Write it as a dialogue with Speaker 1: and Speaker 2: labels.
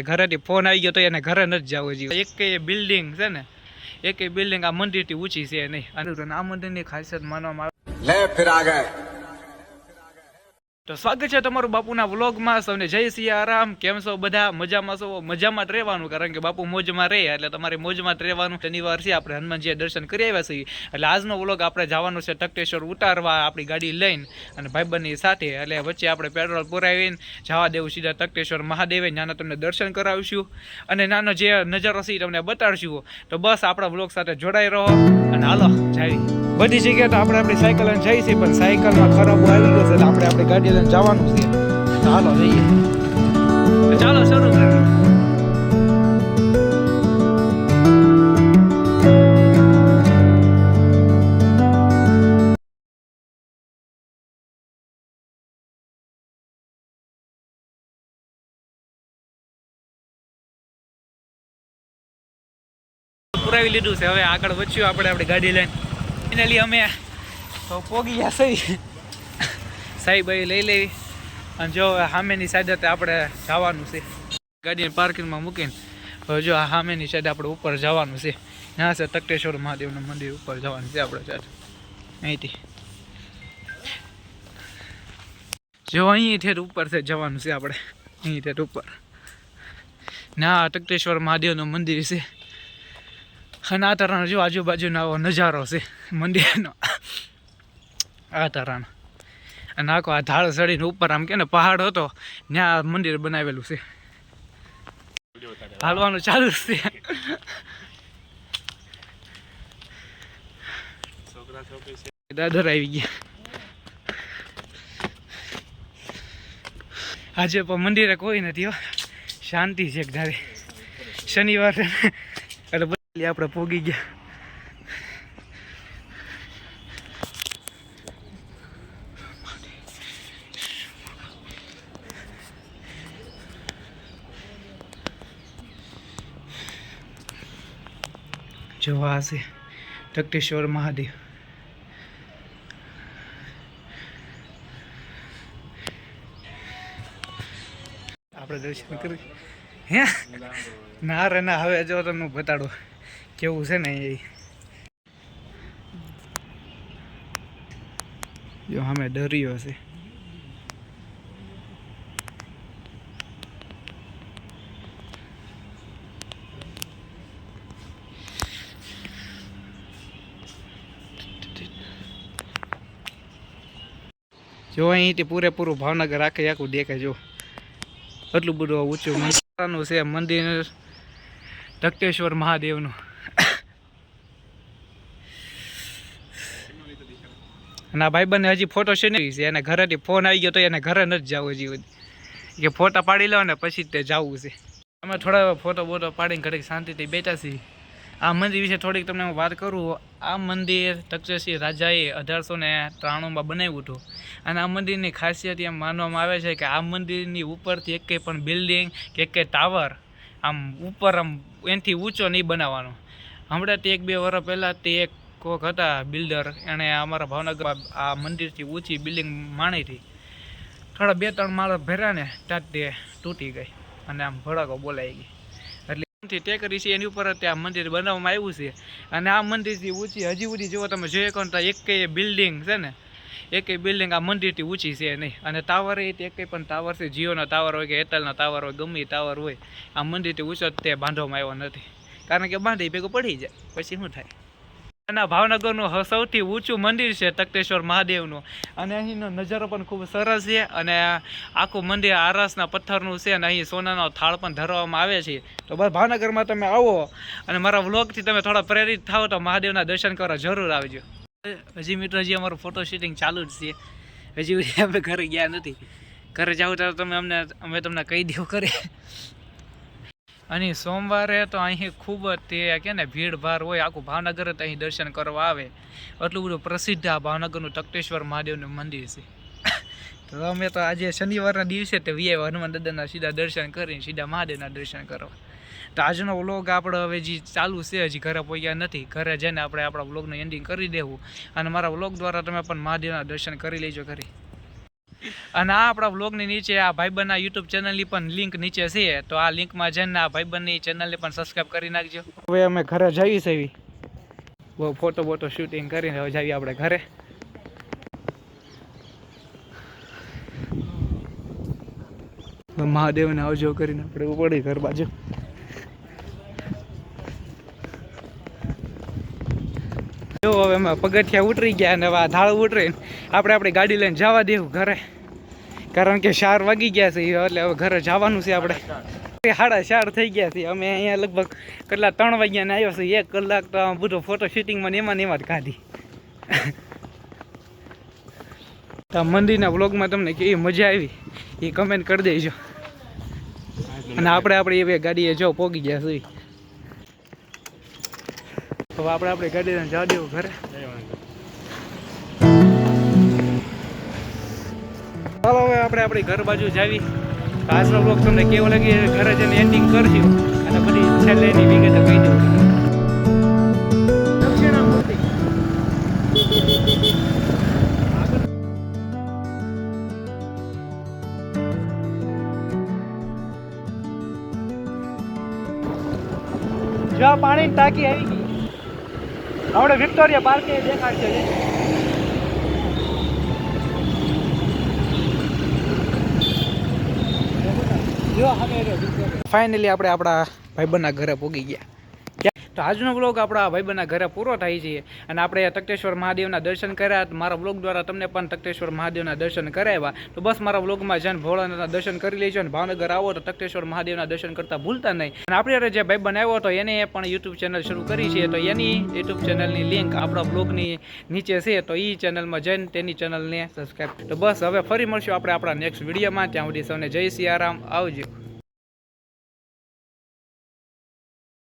Speaker 1: ઘરેથી ફોન આવી ગયો તો એને ઘરે નથી જવું જોઈએ. એક બિલ્ડિંગ છે ને, એક બિલ્ડિંગ આ મંદિરથી ઊંચી છે નહીં. અને આ મંદિરની ખાસિયત માનવામાં આવે. તો સ્વાગત છે તમારું બાપુના વ્લોગમાં. સૌને જય સિયારામ. કેમ છો બધા? મજામાં છો? મજામાં જ રહેવાનું, કારણ કે બાપુ મોજમાં રહે એટલે તમારે મોજમાં જ રહેવાનું. શનિવાર છે, આપણે હનુમાનજી દર્શન કરી આવ્યા છીએ. એટલે આજનો વ્લોગ આપણે જવાનું છે તખતેશ્વર ઉતારવા આપણી ગાડી લઈને અને ભાઈબંધની સાથે. એટલે વચ્ચે આપણે પેટ્રોલ પુરાવીને જવા દેવું સીધા તખતેશ્વર મહાદેવે. નાના તમને દર્શન કરાવીશું અને નાનો જે નજારો છે તમને બતાડશું. તો બસ આપણા વ્લોગ સાથે જોડાઈ રહો અને હાલો જાવી. બધી જગ્યાએ તો આપણે આપણી સાયકલ લઈને જઈએ છીએ, પણ સાયકલમાં ખરાબ આવી ગયો છે એટલે આપણે આપણી ગાડી લઈને જવાનું છે. તો હાલો જઈએ. તો ચાલો શરૂ કરીએ. પુરાવી લીધું છે, હવે આગળ વધ્યું આપણે આપણી ગાડી લઈને. ફાઇનલી અમે તો પોગી ગયા સહી સાહેબ લઈ લેવી અને જો સામેની સાઈડ આપણે જવાનું છે. ગાડીને પાર્કિંગમાં મૂકીને હવે જો આ સામેની સાઈડ આપણે ઉપર જવાનું છે. ત્યાં છે તખતેશ્વર મહાદેવનું મંદિર, ઉપર જવાનું છે આપણે સાઈડ અહીંથી. જો અહીંથી ઉપર છે જવાનું છે આપણે, અહીંથી ઉપર ના તખતેશ્વર મહાદેવનું મંદિર છે. અને આ તરાનો જો આજુબાજુનો આવો નજારો છે મંદિરનો, આ તરાનો. અને આખો આ ઢાળ ચડીને ઉપર આમ કે ને પહાડ હતો ત્યાં મંદિર બનાવેલું છે. હાલવાનું ચાલુ છે. દાદર આવી ગયા આજે, પણ મંદિરે કોઈ નથી હો, શાંતિ છે એકધારી. શનિવાર એટલે આપણે પોગી ગયા. જોવા છે તખતેશ્વર મહાદેવ. આપણે દર્શન કરી હે ના રે ના. હવે જો તમને બતાડો કેવું છે ને એ જો અમે દરિયો છે. જો અહીંથી પૂરેપૂરું ભાવનગર આખે આખું દેખાય. જો એટલું બધું ઊંચું મંદિરનું છે મંદિર તખતેશ્વર મહાદેવનું. ના ભાઈબંધને હજી ફોટો છે ને, એને ઘરેથી ફોન આવી ગયો તો એને ઘરે નથી જવું હજી, કે ફોટા પાડી લો ને પછી તે જવું છે. અમે થોડા ફોટો બોટો પાડીને ઘડીક શાંતિથી બેઠા છીએ. આ મંદિર વિશે થોડીક તમને હું વાત કરું. આ મંદિર તક્ષશિલા રાજાએ 1893માં બનાવ્યું હતું. અને આ મંદિરની ખાસિયત એમ માનવામાં આવે છે કે આ મંદિરની ઉપરથી એકેય પણ બિલ્ડિંગ કે એકેય ટાવર આમ ઉપર આમ એનાથી ઊંચો નહીં બનાવવાનો. હમણાં તે 1-2 વર્ષ પહેલાં તે એક કોક હતા બિલ્ડર, એણે અમારા ભાવનગર આ મંદિરથી ઊંચી બિલ્ડિંગ માણી હતી. થોડા 2-3 માળ ભર્યા ને ત્યાં તે તૂટી ગઈ અને આમ ભડાકો બોલાઈ ગઈ. એટલે તે કરી છે એની ઉપર આ મંદિર બનાવવામાં આવ્યું છે. અને આ મંદિરથી ઊંચી હજી સુધી જો તમે જોઈ શકો તો એકેય બિલ્ડિંગ છે ને, એકેય બિલ્ડિંગ આ મંદિરથી ઊંચી છે નહીં. અને ટાવર એ એકેય પણ ટાવર છે, જીઓનો ટાવર હોય કે એરટેલનો ટાવર હોય, ગમે એ ટાવર હોય, આ મંદિરથી ઊંચો તે બાંધવામાં આવ્યો નથી. કારણ કે બાંધી ભેગું પડી જાય પછી શું થાય. અને ભાવનગરનું સૌથી ઊંચું મંદિર છે તખતેશ્વર મહાદેવનું. અને અહીંનો નજારો પણ ખૂબ સરસ છે. અને આખું મંદિર આરસના પથ્થરનું છે અને અહીં સોનાનો થાળ પણ ધરવામાં આવે છે. તો બસ ભાવનગરમાં તમે આવો અને મારા વ્લોગથી તમે થોડા પ્રેરિત થાવ તો મહાદેવના દર્શન કરવા જરૂર આવજો. હજી મિત્રો હજી અમારું ફોટો શૂટિંગ ચાલુ જ છે. હજી સુધી અમે ઘરે ગયા નથી. ઘરે જાવ તો અમે તમને કહી દેવું કરે. અને સોમવારે તો અહીં ખૂબ જ તે કે ને ભીડભાડ હોય, આખું ભાવનગર જ અહીં દર્શન કરવા આવે. એટલું બધું પ્રસિદ્ધ આ ભાવનગરનું તખતેશ્વર મહાદેવનું મંદિર છે. તો અમે તો આજે શનિવારના દિવસે તે વીઆઈ હનુમાન દાદાના સીધા દર્શન કરીને સીધા મહાદેવના દર્શન કરવા. તો આજનો વ્લોગ આપણે હવે જે ચાલુ છે, હજી ઘરે પહોંચ્યા નથી. ઘરે જઈને આપણે આપણા વ્લોગનું એન્ડિંગ કરી દેવું અને મારા વ્લોગ દ્વારા તમે પણ મહાદેવના દર્શન કરી લેજો. કરી અને આ આપણા બ્લોગની નીચે આ ભાઈબંધના યુટ્યુબ ચેનલની પણ લિંક નીચે છે, તો આ લિંકમાં જઈને આ ભાઈબંધની ચેનલને પણ સબસ્ક્રાઈબ કરી નાખજો. હવે અમે ઘરે જઈએ છીએ, બહુ ફોટો શૂટિંગ કરીને હવે જઈએ આપણે ઘરે. મહાદેવને આવજો કરીને આપણે ઉપડી ઘર બાજુ. જો હવે અમે પગથિયા ઉતરી ગયા અને હવે આ ધાળ ઉતરીને આપણી ગાડી લઈને જવા દેવું ઘરે, કારણ કે 4 વાગી ગયા છે એટલે હવે ઘરે જવાનું છે. આપણે 4:30 થઈ ગયા છે. અમે અહીંયા લગભગ કેટલા 3 વાગ્યાને આવ્યો છે. 1 કલાક તો બધો ફોટો શૂટિંગમાં એમાં જ કાઢી. તો મંદિરના બ્લોગમાં તમને કેવી મજા આવી એ કમેન્ટ કરી દેજો. અને આપણે આપણી ગાડીએ જો પોગી ગયા છે. હવે આપણે ગાડીને જવા દેવું ઘરે. ચાલો હવે આપણે આપણી ઘર બાજુ જાવી. આજનો બ્લોગ તમને કેવો લાગે ઘરે જઈને એન્ડિંગ કરજો અને બધી છેલ્લે એની વિગત કહી દઉં. દક્ષિણામૂર્તિ જો પાણીની ટાંકી આવી ગઈ. આપણે વિક્ટોરિયા પાર્કે દેખાડશે. ફાઇનલી આપણે આપણા ભાઈબંધના ઘરે પહોંચી ગયા. તો આજનો બ્લોગ આપણા ભાઈબંધના ઘરે પૂરો થાય છે અને આપણે તખતેશ્વર મહાદેવના દર્શન કર્યા. મારા બ્લોગ દ્વારા તમને પણ તખતેશ્વર મહાદેવના દર્શન કરાવ્યા. તો બસ મારા બ્લોગમાં જઈને ભોળાનાથના દર્શન કરી લેજો. અને ભાવનગર આવો તો તખતેશ્વર મહાદેવના દર્શન કરતા ભૂલતા નહીં. અને આપણે જે ભાઈબંધ આવ્યો હતો એને પણ યુટ્યુબ ચેનલ શરૂ કરી છે, તો એની યુટ્યુબ ચેનલની લિંક આપણા બ્લોગની નીચે છે, તો એ ચેનલમાં જઈને તેની ચેનલને સબસ્ક્રાઈબ. તો બસ હવે ફરી મળશું આપણે આપણા નેક્સ્ટ વિડીયોમાં. ત્યાં સુધી સૌને જય સિયારામ, આવજો.